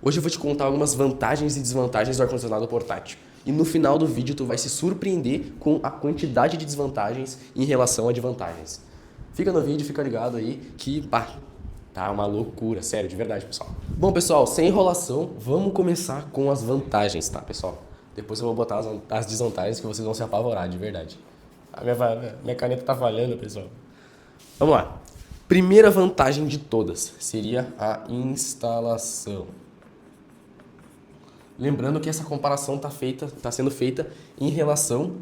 Hoje eu vou te contar algumas vantagens e desvantagens do ar-condicionado portátil. E no final do vídeo tu vai se surpreender com a quantidade de desvantagens em relação a de vantagens. Fica no vídeo, fica ligado aí que, tá uma loucura, sério, de verdade, pessoal. Bom, pessoal, sem enrolação, vamos começar com as vantagens, tá, pessoal? Depois eu vou botar as desvantagens que vocês vão se apavorar, de verdade. A minha caneta tá falhando, pessoal. Vamos lá. Primeira vantagem de todas seria a instalação. Lembrando que essa comparação tá sendo feita em relação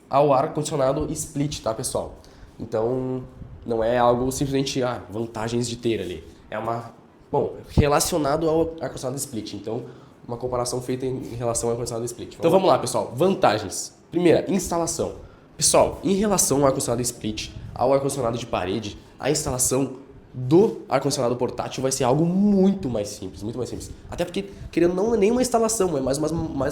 ao ar-condicionado split, tá, pessoal? Então, não é algo simplesmente, vantagens de ter ali. É relacionado ao ar-condicionado split. Então, uma comparação feita em relação ao ar-condicionado split. Então, vamos lá, pessoal. Vantagens. Primeira, instalação. Pessoal, em relação ao ar-condicionado split, ao ar-condicionado de parede, a instalação do ar-condicionado portátil vai ser algo muito mais simples, muito mais simples. Até porque, querendo não é nem uma instalação, é mais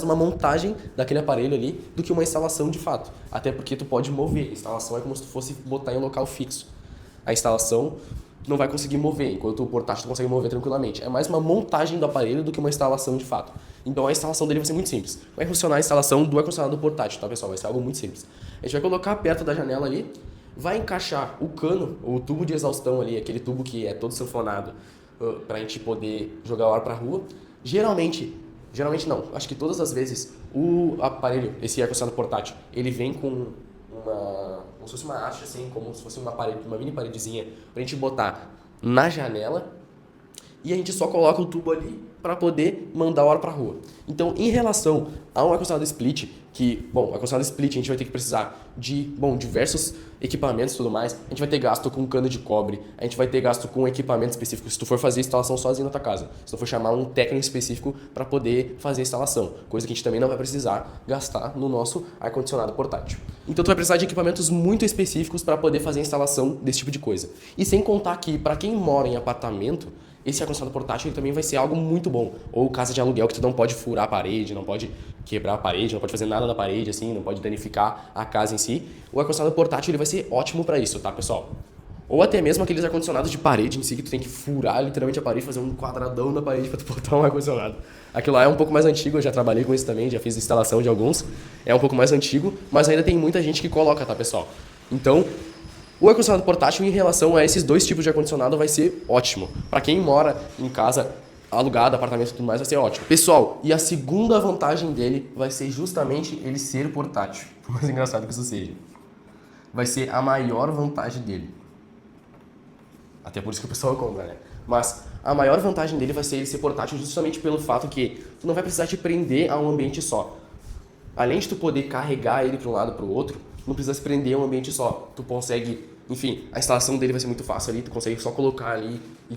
uma montagem daquele aparelho ali do que uma instalação de fato. Até porque tu pode mover. A instalação é como se tu fosse botar em um local fixo. A instalação não vai conseguir mover, enquanto o portátil tu consegue mover tranquilamente. É mais uma montagem do aparelho do que uma instalação de fato. Então a instalação dele vai ser muito simples. Vai funcionar a instalação do ar-condicionado portátil, tá, pessoal? Vai ser algo muito simples. A gente vai colocar perto da janela ali, vai encaixar o cano, o tubo de exaustão ali, aquele tubo que é todo sanfonado, pra gente poder jogar o ar pra rua. Geralmente não, acho que todas as vezes o aparelho, esse ar-condicionado portátil, ele vem com como se fosse uma haste assim, como se fosse uma mini paredezinha pra gente botar na janela e a gente só coloca o tubo ali para poder mandar o ar para a rua. Então, em relação ao ar-condicionado split, o ar-condicionado split a gente vai ter que precisar de, diversos equipamentos e tudo mais. A gente vai ter gasto com cano de cobre, a gente vai ter gasto com equipamento específico se tu for fazer a instalação sozinho na tua casa. Se tu for chamar um técnico específico para poder fazer a instalação, coisa que a gente também não vai precisar gastar no nosso ar-condicionado portátil. Então, tu vai precisar de equipamentos muito específicos para poder fazer a instalação desse tipo de coisa. E sem contar que, para quem mora em apartamento, esse ar-condicionado portátil ele também vai ser algo muito bom. Ou casa de aluguel que tu não pode furar a parede, não pode quebrar a parede, não pode fazer nada na parede, assim, não pode danificar a casa em si. O ar-condicionado portátil ele vai ser ótimo para isso, tá, pessoal? Ou até mesmo aqueles ar-condicionados de parede em si que tu tem que furar literalmente a parede, fazer um quadradão na parede para tu botar um ar-condicionado. Aquilo lá é um pouco mais antigo, eu já trabalhei com isso também, já fiz instalação de alguns. É um pouco mais antigo, mas ainda tem muita gente que coloca, tá, pessoal? Então, o ar-condicionado portátil em relação a esses dois tipos de ar-condicionado vai ser ótimo. Para quem mora em casa alugada, apartamento e tudo mais, vai ser ótimo. Pessoal, e a segunda vantagem dele vai ser justamente ele ser portátil. Por mais engraçado que isso seja. Vai ser a maior vantagem dele. Até por isso que o pessoal compra, né? Mas a maior vantagem dele vai ser ele ser portátil justamente pelo fato que tu não vai precisar te prender a um ambiente só. Além de tu poder carregar ele para um lado para o outro, não precisa se prender a um ambiente só. Tu consegue, a instalação dele vai ser muito fácil ali, tu consegue só colocar ali e,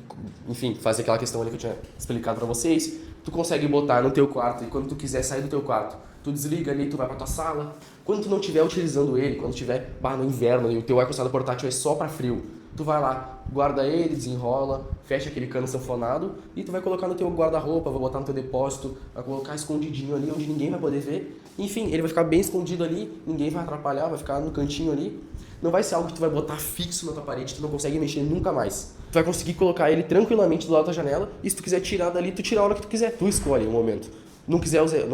fazer aquela questão ali que eu tinha explicado para vocês. Tu consegue botar no teu quarto e quando tu quiser sair do teu quarto, tu desliga ali, tu vai para tua sala. Quando tu não estiver utilizando ele, quando estiver no inverno e o teu ar-condicionado portátil é só para frio, tu vai lá, guarda ele, desenrola, fecha aquele cano sanfonado e tu vai colocar no teu guarda-roupa, vai botar no teu depósito, vai colocar escondidinho ali onde ninguém vai poder ver. Enfim, ele vai ficar bem escondido ali, ninguém vai atrapalhar, vai ficar no cantinho ali. Não vai ser algo que tu vai botar fixo na tua parede, tu não consegue mexer nunca mais. Tu vai conseguir colocar ele tranquilamente do lado da janela e se tu quiser tirar dali, tu tira a hora que tu quiser. Tu escolhe o momento. Não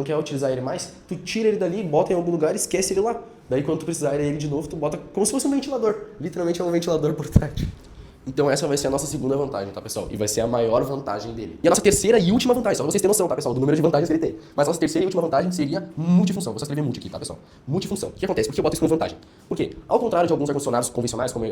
quer utilizar ele mais, tu tira ele dali, bota em algum lugar e esquece ele lá. Daí quando tu precisar ele de novo, tu bota como se fosse um ventilador. Literalmente é um ventilador portátil. Então essa vai ser a nossa segunda vantagem, tá, pessoal? E vai ser a maior vantagem dele. E a nossa terceira e última vantagem, só pra vocês terem noção, tá, pessoal, do número de vantagens que ele tem. Mas a nossa terceira e última vantagem seria multifunção. Vou só escrever multi aqui, tá, pessoal? Multifunção. O que acontece? Por que eu boto isso como vantagem? Porque, ao contrário de alguns ar-condicionados convencionais, como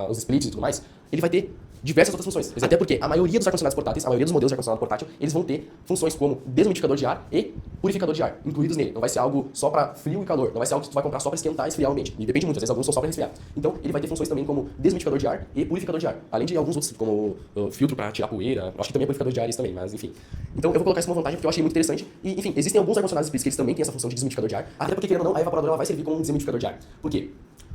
os splits e tudo mais, ele vai ter diversas outras funções. Até porque a maioria dos ar-condicionados portáteis, a maioria dos modelos de ar-condicionado portátil, eles vão ter funções como desumidificador de ar e purificador de ar, incluídos nele. Não vai ser algo só para frio e calor. Não vai ser algo que tu vai comprar só para esquentar e esfriar o ambiente. E depende muito, às vezes alguns são só para resfriar. Então, ele vai ter funções também como desumidificador de ar e purificador de ar. Além de alguns outros, como filtro para tirar poeira. Acho que também é purificador de ar isso também, mas enfim. Então, eu vou colocar isso como vantagem porque eu achei muito interessante. E, enfim, existem alguns ar-condicionados splits que eles também têm essa função de desumidificador de ar. Até porque, querendo ou não, a evaporadora ela vai servir como um desumidificador de ar. Por quê?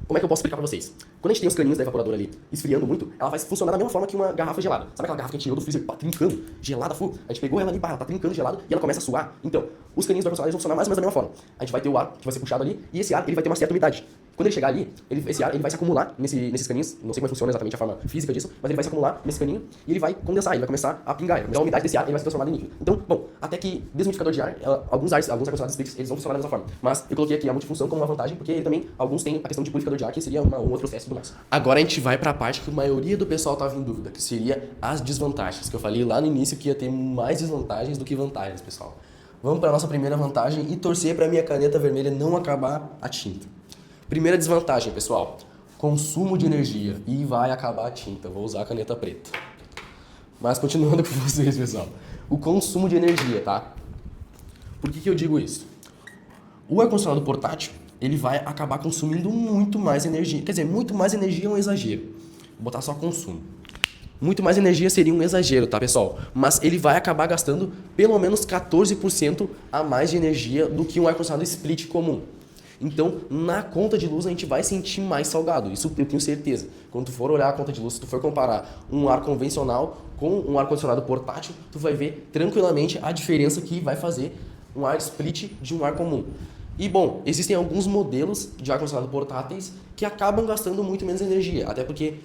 Como é que eu posso explicar pra vocês? Quando a gente tem os caninhos da evaporadora ali esfriando muito, ela vai funcionar da mesma forma que uma garrafa gelada. Sabe aquela garrafa que a gente tirou do freezer, pá, trincando, gelada full? A gente pegou ela ali, pá, ela tá trincando gelado e ela começa a suar. Então, os caninhos do ar-condicionado vão funcionar mais ou menos da mesma forma. A gente vai ter o ar que vai ser puxado ali e esse ar ele vai ter uma certa umidade. Quando ele chegar ali, esse ar ele vai se acumular nesses caninhos, não sei como funciona exatamente a forma física disso, mas ele vai se acumular nesse caninho e ele vai condensar, ele vai começar a pingar, a umidade desse ar ele vai se transformar em líquido. Então, bom, até que desmodificador de ar, alguns ar-condicionados splits, eles vão funcionar da mesma forma. Mas eu coloquei aqui a multifunção como uma vantagem, porque ele também, alguns têm a questão de purificador de ar, que seria um outro processo e tudo mais. Agora a gente vai pra parte que a maioria do pessoal tava em dúvida, que seria as desvantagens, que eu falei lá no início que ia ter mais desvantagens do que vantagens, pessoal. Vamos para nossa primeira vantagem e torcer para minha caneta vermelha não acabar a tinta. Primeira desvantagem, pessoal, consumo de energia e vai acabar a tinta. Vou usar a caneta preta. Mas continuando com vocês, pessoal. O consumo de energia, tá? Por que eu digo isso? O ar-condicionado portátil, ele vai acabar consumindo muito mais energia. Quer dizer, muito mais energia é um exagero. Vou botar só consumo. Muito mais energia seria um exagero, tá, pessoal? Mas ele vai acabar gastando pelo menos 14% a mais de energia do que um ar-condicionado split comum. Então, na conta de luz, a gente vai sentir mais salgado. Isso eu tenho certeza. Quando tu for olhar a conta de luz, se tu for comparar um ar convencional com um ar-condicionado portátil, tu vai ver tranquilamente a diferença que vai fazer um ar split de um ar comum. E, bom, existem alguns modelos de ar-condicionado portáteis que acabam gastando muito menos energia. Até porque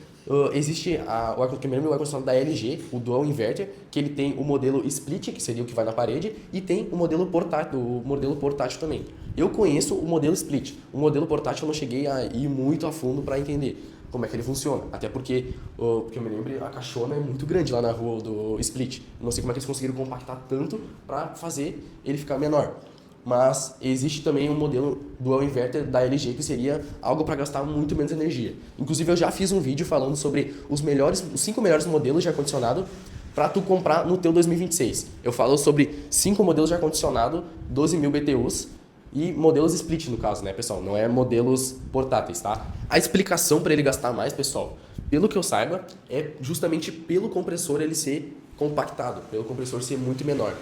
existe o ar-condicionado da LG, o Dual Inverter, que ele tem o modelo split, que seria o que vai na parede, e tem o modelo portátil também. Eu conheço o modelo split. O modelo portátil eu não cheguei a ir muito a fundo para entender como é que ele funciona. Até porque eu me lembro, a caixona é muito grande lá na rua do split. Não sei como é que eles conseguiram compactar tanto para fazer ele ficar menor. Mas existe também um modelo Dual Inverter da LG que seria algo para gastar muito menos energia. Inclusive eu já fiz um vídeo falando sobre os 5 melhores modelos de ar-condicionado para tu comprar no teu 2026. Eu falo sobre 5 modelos de ar-condicionado, 12.000 BTUs e modelos split no caso, né, pessoal? Não é modelos portáteis, tá? A explicação para ele gastar mais, pessoal, pelo que eu saiba, é justamente pelo compressor ele ser compactado, pelo compressor ser muito menor.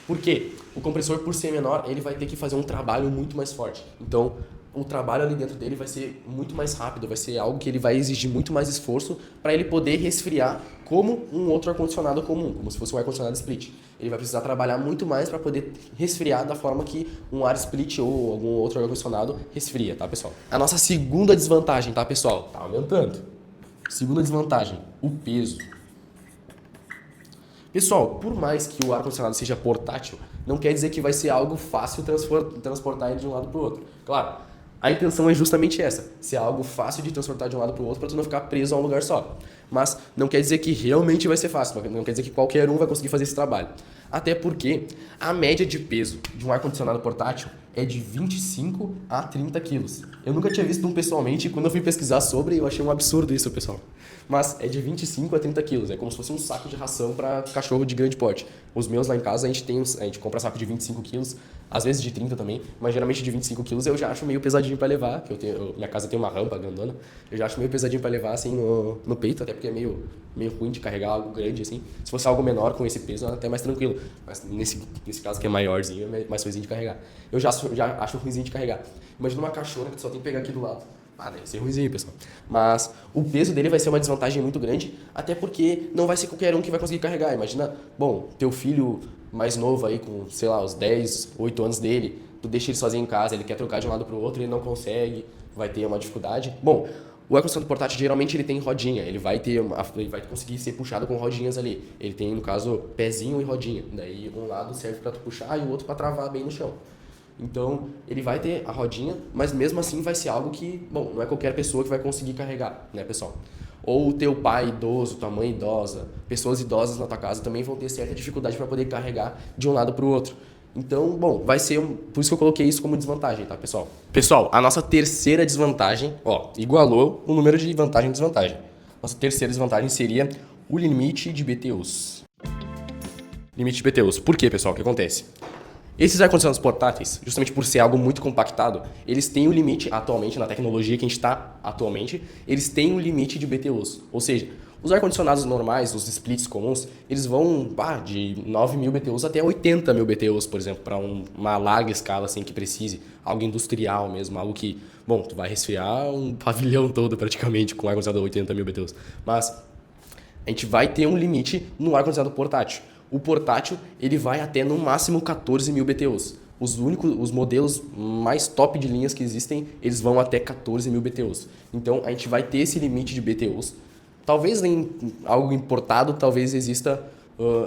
Por quê? O compressor, por ser menor, ele vai ter que fazer um trabalho muito mais forte. Então, o trabalho ali dentro dele vai ser muito mais rápido, vai ser algo que ele vai exigir muito mais esforço para ele poder resfriar como um outro ar-condicionado comum, como se fosse um ar-condicionado split. Ele vai precisar trabalhar muito mais para poder resfriar da forma que um ar split ou algum outro ar-condicionado resfria, tá, pessoal? A nossa segunda desvantagem, tá, pessoal? Tá aumentando. Segunda desvantagem, o peso. Pessoal, por mais que o ar-condicionado seja portátil, não quer dizer que vai ser algo fácil transportar ele de um lado para o outro. Claro, a intenção é justamente essa, ser algo fácil de transportar de um lado para o outro para tu não ficar preso a um lugar só. Mas não quer dizer que realmente vai ser fácil, não quer dizer que qualquer um vai conseguir fazer esse trabalho. Até porque a média de peso de um ar-condicionado portátil é de 25 a 30 quilos. Eu nunca tinha visto um pessoalmente e quando eu fui pesquisar sobre, eu achei um absurdo isso, pessoal. Mas é de 25 a 30 quilos, é como se fosse um saco de ração para cachorro de grande porte. Os meus lá em casa, a gente compra saco de 25 quilos, às vezes de 30 também, mas geralmente de 25 quilos eu já acho meio pesadinho para levar, que minha casa tem uma rampa grandona, eu já acho meio pesadinho para levar assim no peito, até porque é meio ruim de carregar algo grande assim. Se fosse algo menor com esse peso, é até mais tranquilo, mas nesse caso que é maiorzinho, é mais ruimzinho de carregar. Eu já acho ruimzinho de carregar. Imagina uma caixona que tu só tem que pegar aqui do lado. Deve ser ruimzinho, pessoal. Mas o peso dele vai ser uma desvantagem muito grande, até porque não vai ser qualquer um que vai conseguir carregar. Imagina, bom, teu filho mais novo aí, com, sei lá, os 10, 8 anos dele, tu deixa ele sozinho em casa, ele quer trocar de um lado pro outro, ele não consegue, vai ter uma dificuldade. Bom, o ar-condicionado portátil geralmente ele tem rodinha, ele vai conseguir ser puxado com rodinhas ali. Ele tem, no caso, pezinho e rodinha. Daí um lado serve para tu puxar e o outro para travar bem no chão. Então, ele vai ter a rodinha, mas mesmo assim vai ser algo que, bom, não é qualquer pessoa que vai conseguir carregar, né, pessoal? Ou o teu pai idoso, tua mãe idosa, pessoas idosas na tua casa também vão ter certa dificuldade para poder carregar de um lado para o outro. Então, bom, vai ser, por isso que eu coloquei isso como desvantagem, tá, pessoal? Pessoal, a nossa terceira desvantagem, igualou o número de vantagem e desvantagem. Nossa terceira desvantagem seria o limite de BTUs. Limite de BTUs. Por quê, pessoal? O que acontece? Esses ar-condicionados portáteis, justamente por ser algo muito compactado, eles têm um limite, atualmente, na tecnologia que a gente está atualmente, eles têm um limite de BTUs. Ou seja, Os ar-condicionados normais, os splits comuns, eles vão de 9.000 BTUs até 80.000 BTUs, por exemplo, para uma larga escala assim que precise, algo industrial mesmo, algo que, bom, tu vai resfriar um pavilhão todo praticamente com ar-condicionado a 80.000 BTUs. Mas a gente vai ter um limite no ar-condicionado portátil. O portátil, ele vai até no máximo 14.000 BTUs. Os modelos mais top de linhas que existem, eles vão até 14.000 BTUs. Então, a gente vai ter esse limite de BTUs. Talvez em algo importado, talvez exista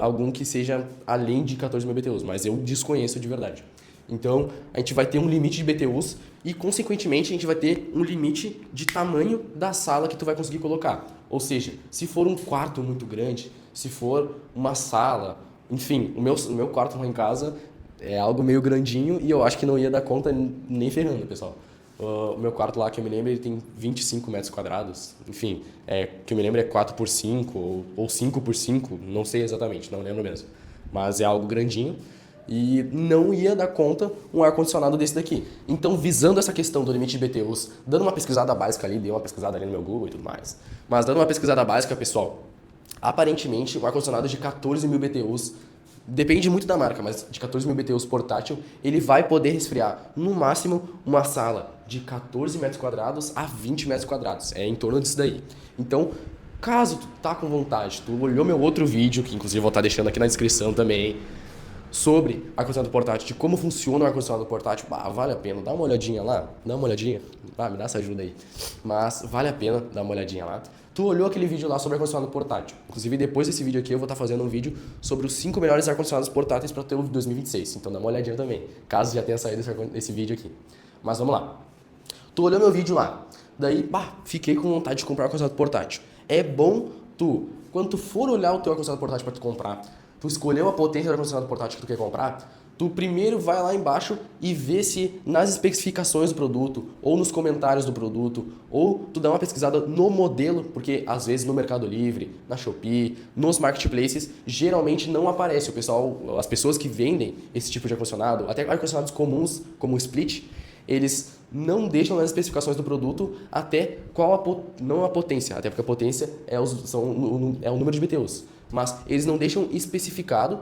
algum que seja além de 14.000 BTUs, mas eu desconheço de verdade. Então, a gente vai ter um limite de BTUs e, consequentemente, a gente vai ter um limite de tamanho da sala que tu vai conseguir colocar. Ou seja, se for um quarto muito grande, se for uma sala, enfim, o meu quarto lá em casa é algo meio grandinho e eu acho que não ia dar conta nem ferrando, pessoal. O meu quarto lá, que eu me lembro, ele tem 25 metros quadrados. Enfim, que eu me lembro é 4 por 5 ou 5 por 5, não sei exatamente, não lembro mesmo. Mas é algo grandinho e não ia dar conta um ar-condicionado desse daqui. Então, visando essa questão do limite de BTUs, dando uma pesquisada básica ali, dei uma pesquisada ali no meu Google e tudo mais, mas dando uma pesquisada básica, pessoal, aparentemente, um ar-condicionado de 14.000 BTUs, depende muito da marca, mas de 14.000 BTUs portátil, ele vai poder resfriar, no máximo, uma sala de 14 metros quadrados a 20 metros quadrados. É em torno disso daí. Então, caso tu tá com vontade, tu olhou meu outro vídeo, que inclusive eu vou estar deixando aqui na descrição também, sobre ar-condicionado portátil, de como funciona o ar-condicionado portátil, vale a pena, dá uma olhadinha lá, me dá essa ajuda aí. Mas vale a pena dar uma olhadinha lá. Tu olhou aquele vídeo lá sobre ar-condicionado portátil. Inclusive, depois desse vídeo aqui, eu vou estar fazendo um vídeo sobre os 5 melhores ar-condicionados portáteis para ter o 2026. Então dá uma olhadinha também, caso já tenha saído esse vídeo aqui. Mas vamos lá. Tu olhou meu vídeo lá, daí, fiquei com vontade de comprar ar-condicionado portátil. É bom quando tu for olhar o teu ar-condicionado portátil para tu comprar, tu escolheu a potência do ar-condicionado portátil que tu quer comprar, tu primeiro vai lá embaixo e vê se nas especificações do produto, ou nos comentários do produto, ou tu dá uma pesquisada no modelo, porque às vezes no Mercado Livre, na Shopee, nos marketplaces, geralmente não aparece. As pessoas que vendem esse tipo de ar-condicionado, até ar-condicionados comuns, como o Split, eles não deixam nas especificações do produto até não a potência, até porque a potência é o número de BTUs, mas eles não deixam especificado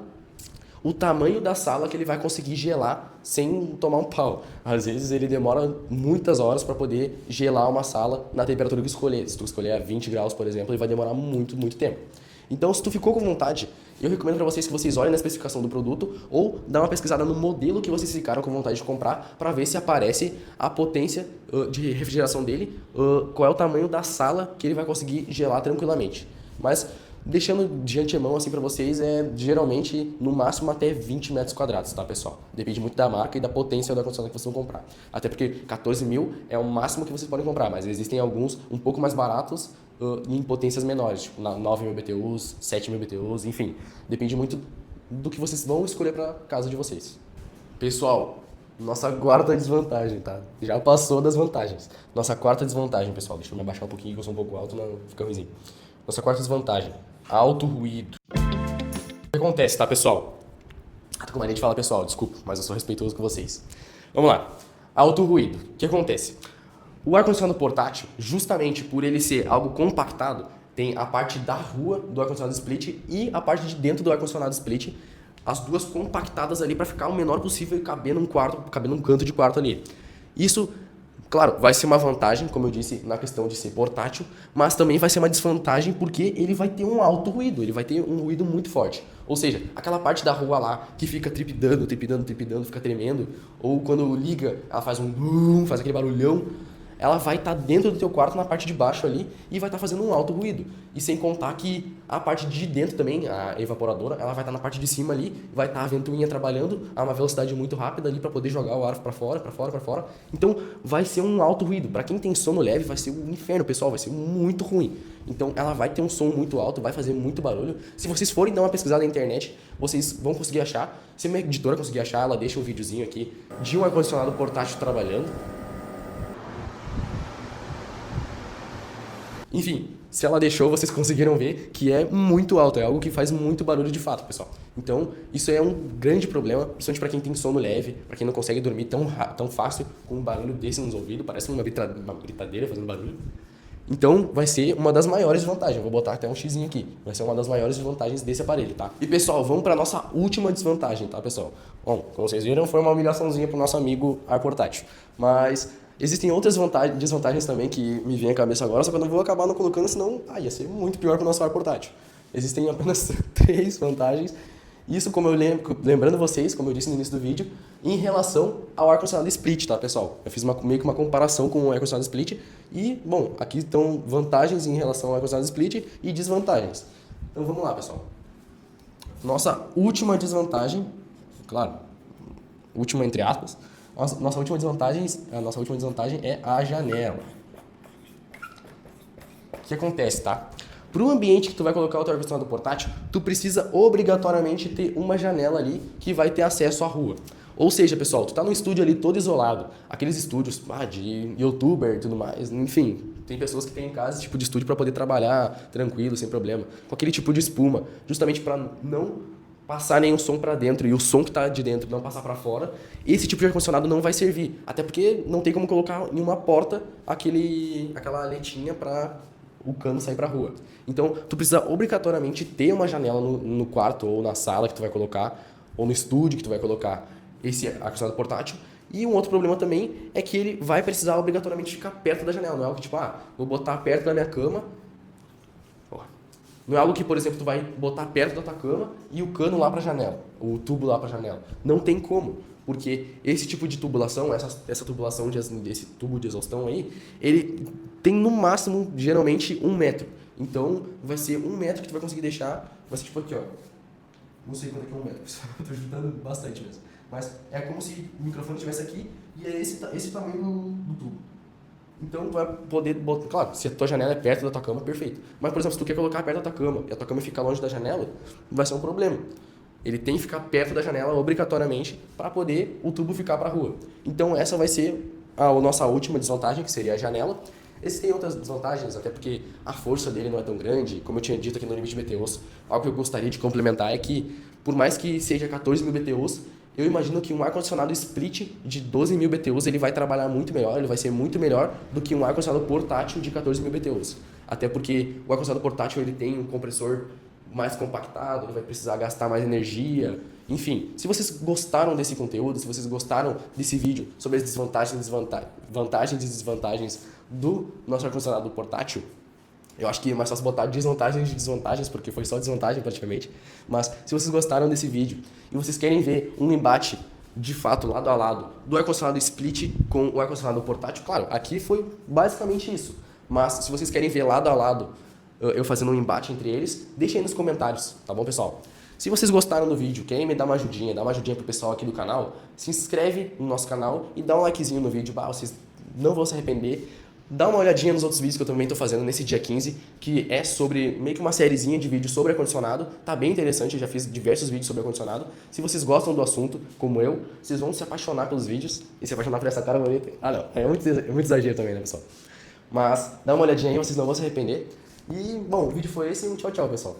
o tamanho da sala que ele vai conseguir gelar sem tomar um pau. Às vezes ele demora muitas horas para poder gelar uma sala na temperatura que escolher. Se tu escolher a 20 graus, por exemplo, ele vai demorar muito, muito tempo. Então, se tu ficou com vontade, eu recomendo para vocês que vocês olhem na especificação do produto ou dá uma pesquisada no modelo que vocês ficaram com vontade de comprar para ver se aparece a potência de refrigeração dele, qual é o tamanho da sala que ele vai conseguir gelar tranquilamente. Mas deixando de antemão assim para vocês, geralmente no máximo até 20 metros quadrados, tá, pessoal? Depende muito da marca e da potência do ar-condicionado que vocês vão comprar. Até porque 14.000 é o máximo que vocês podem comprar, mas existem alguns um pouco mais baratos em potências menores, tipo 9.000 BTUs, 7.000 BTUs, enfim. Depende muito do que vocês vão escolher para casa de vocês. Pessoal, nossa quarta desvantagem, tá? Já passou das vantagens. Nossa quarta desvantagem, pessoal. Deixa eu me abaixar um pouquinho, que eu sou um pouco alto, não fica ruimzinho. Nossa quarta desvantagem. Alto ruído. O que acontece, tá, pessoal? Tô com mania de falar pessoal, desculpa, mas eu sou respeitoso com vocês. Vamos lá. Alto ruído. O que acontece? O ar-condicionado portátil, justamente por ele ser algo compactado, tem a parte da rua do ar-condicionado split e a parte de dentro do ar-condicionado split, as duas compactadas ali para ficar o menor possível e caber num canto de quarto ali. Isso, claro, vai ser uma vantagem, como eu disse, na questão de ser portátil, mas também vai ser uma desvantagem porque ele vai ter um alto ruído, ele vai ter um ruído muito forte. Ou seja, aquela parte da rua lá que fica tripidando, fica tremendo, ou quando liga, ela faz faz aquele barulhão, ela vai estar dentro do teu quarto na parte de baixo ali e vai estar fazendo um alto ruído. E sem contar que a parte de dentro também, a evaporadora, ela vai estar na parte de cima ali, vai estar a ventoinha trabalhando a uma velocidade muito rápida ali para poder jogar o ar para fora. Então vai ser um alto ruído. Para quem tem sono leve vai ser um inferno, pessoal, vai ser muito ruim. Então ela vai ter um som muito alto, vai fazer muito barulho. Se vocês forem dar uma pesquisada na internet, vocês vão conseguir achar. Se a minha editora conseguir achar, ela deixa um videozinho aqui de um ar-condicionado portátil trabalhando. Enfim, se ela deixou, vocês conseguiram ver que é muito alto, é algo que faz muito barulho de fato, pessoal. Então, isso é um grande problema, principalmente para quem tem sono leve, para quem não consegue dormir tão fácil com um barulho desse nos ouvidos, parece uma britadeira fazendo barulho. Então, vai ser uma das maiores vantagens. Vou botar até um xizinho aqui. Vai ser uma das maiores vantagens desse aparelho, tá? E, pessoal, vamos para nossa última desvantagem, tá, pessoal? Bom, como vocês viram, foi uma humilhaçãozinha pro nosso amigo ar portátil. Mas existem outras desvantagens também que me vêm à cabeça agora, só que eu não vou acabar não colocando, senão ia ser muito pior pro nosso ar portátil. Existem apenas 3 vantagens. Isso, como eu lembrando vocês, como eu disse no início do vídeo, em relação ao ar-condicionado split, tá, pessoal? Eu fiz meio que uma comparação com o ar-condicionado split e, bom, aqui estão vantagens em relação ao ar-condicionado split e desvantagens. Então vamos lá, pessoal. Nossa última desvantagem, claro, última entre aspas, nossa última desvantagem é a janela. O que acontece, tá? Para o ambiente que tu vai colocar o teu ar-condicionado portátil, tu precisa obrigatoriamente ter uma janela ali que vai ter acesso à rua. Ou seja, pessoal, tu tá num estúdio ali todo isolado, aqueles estúdios de youtuber e tudo mais, enfim, tem pessoas que têm em casa esse tipo de estúdio para poder trabalhar tranquilo, sem problema, com aquele tipo de espuma, justamente para não passar nenhum som para dentro e o som que tá de dentro não passar para fora. Esse tipo de ar-condicionado não vai servir, até porque não tem como colocar em uma porta aquela aletinha para o cano sair pra rua. Então, tu precisa obrigatoriamente ter uma janela no quarto ou na sala que tu vai colocar, ou no estúdio que tu vai colocar esse ar-condicionado portátil. E um outro problema também é que ele vai precisar obrigatoriamente ficar perto da janela. Não é algo que tipo, vou botar perto da minha cama. Não é algo que, por exemplo, tu vai botar perto da tua cama e o cano lá pra janela, o tubo lá pra janela. Não tem como. Porque esse tipo de tubulação, essa tubulação, esse tubo de exaustão aí, ele tem no máximo, geralmente, 1 metro. Então, vai ser 1 metro que tu vai conseguir deixar, vai ser tipo aqui, ó. Não sei quanto é que é 1 metro, tô chutando bastante mesmo. Mas é como se o microfone estivesse aqui e é esse tamanho do tubo. Então, tu vai poder botar... Claro, se a tua janela é perto da tua cama, perfeito. Mas, por exemplo, se tu quer colocar perto da tua cama e a tua cama ficar longe da janela, vai ser um problema. Ele tem que ficar perto da janela obrigatoriamente para poder o tubo ficar para a rua. Então essa vai ser a nossa última desvantagem, que seria a janela. Existem outras desvantagens, até porque a força dele não é tão grande, como eu tinha dito aqui no limite BTUs. Algo que eu gostaria de complementar é que, por mais que seja 14.000 BTUs, eu imagino que um ar-condicionado split de 12.000 BTUs ele vai trabalhar muito melhor, ele vai ser muito melhor do que um ar-condicionado portátil de 14.000 BTUs. Até porque o ar-condicionado portátil ele tem um compressor mais compactado, ele vai precisar gastar mais energia. Enfim, se vocês gostaram desse conteúdo, se vocês gostaram desse vídeo sobre as vantagens e desvantagens do nosso ar-condicionado portátil, eu acho que é mais fácil botar desvantagens e desvantagens, porque foi só desvantagem praticamente. Mas se vocês gostaram desse vídeo e vocês querem ver um embate de fato lado a lado do ar-condicionado split com o ar-condicionado portátil, claro, aqui foi basicamente isso. Mas se vocês querem ver lado a lado eu fazendo um embate entre eles, deixem aí nos comentários, tá bom, pessoal? Se vocês gostaram do vídeo, querem me dar uma ajudinha, pro pessoal aqui do canal, se inscreve no nosso canal e dá um likezinho no vídeo, vocês não vão se arrepender. Dá uma olhadinha nos outros vídeos que eu também tô fazendo nesse dia 15, que é sobre meio que uma sériezinha de vídeos sobre ar-condicionado. Tá bem interessante, eu já fiz diversos vídeos sobre ar-condicionado. Se vocês gostam do assunto, como eu, vocês vão se apaixonar pelos vídeos e se apaixonar por essa cara bonita. Não, é muito exagero também, né, pessoal? Mas dá uma olhadinha aí, vocês não vão se arrepender. E, bom, o vídeo foi esse e um tchau, tchau, pessoal.